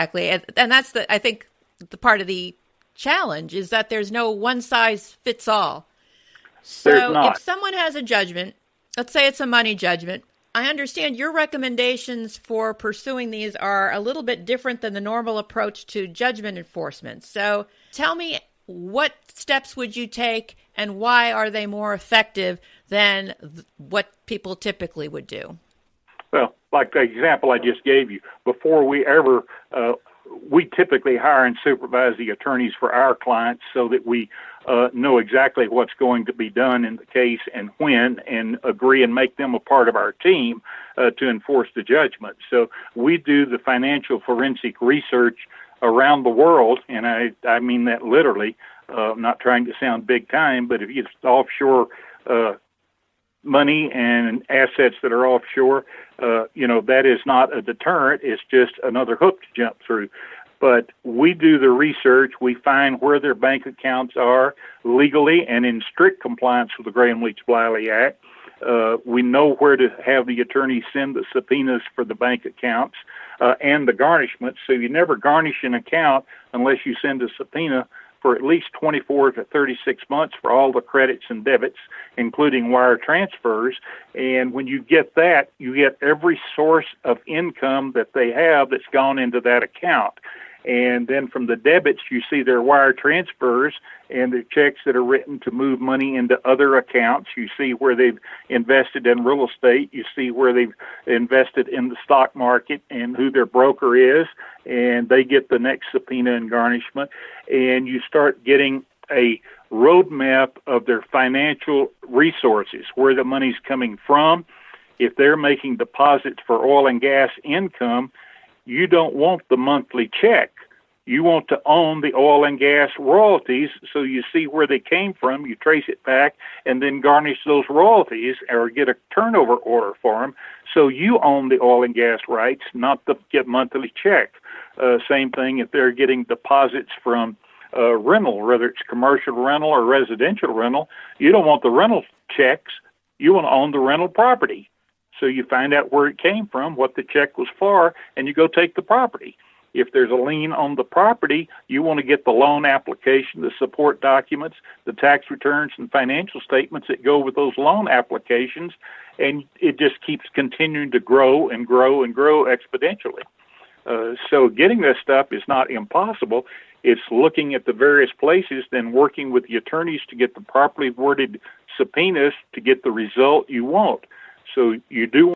Exactly. And that's I think the part of the challenge is that there's no one size fits all. There's So if not. someone has a judgment, let's say it's a money judgment, I understand your recommendations for pursuing these are a little bit different than the normal approach to judgment enforcement. So tell me, what steps would you take and why are they more effective than what people typically would do? Well, like the example I just gave you, before we typically hire and supervise the attorneys for our clients so that we know exactly what's going to be done in the case and when, and agree and make them a part of our team to enforce the judgment. So we do the financial forensic research around the world, and I mean that literally. I'm not trying to sound big time, but if it's offshore money and assets that are offshore, that is not a deterrent. It's just another hook to jump through. But we do the research. We find where their bank accounts are legally and in strict compliance with the Graham-Leach-Bliley Act. We know where to have the attorney send the subpoenas for the bank accounts and the garnishments. So you never garnish an account unless you send a subpoena for at least 24 to 36 months for all the credits and debits, including wire transfers. And when you get that, you get every source of income that they have that's gone into that account. And then from the debits, you see their wire transfers and the checks that are written to move money into other accounts. You see where they've invested in real estate. You see where they've invested in the stock market and who their broker is. And they get the next subpoena and garnishment. And you start getting a roadmap of their financial resources, where the money's coming from. If they're making deposits for oil and gas income, you don't want the monthly check. You want to own the oil and gas royalties, so you see where they came from, you trace it back, and then garnish those royalties or get a turnover order for them, so you own the oil and gas rights, not to get monthly check. Same thing if they're getting deposits from rental, whether it's commercial rental or residential rental. You don't want the rental checks. You want to own the rental property. So you find out where it came from, what the check was for, and you go take the property. If there's a lien on the property, you want to get the loan application, the support documents, the tax returns, and financial statements that go with those loan applications, and it just keeps continuing to grow and grow and grow exponentially. So getting this stuff is not impossible. It's looking at the various places, then working with the attorneys to get the properly worded subpoenas to get the result you want. So you do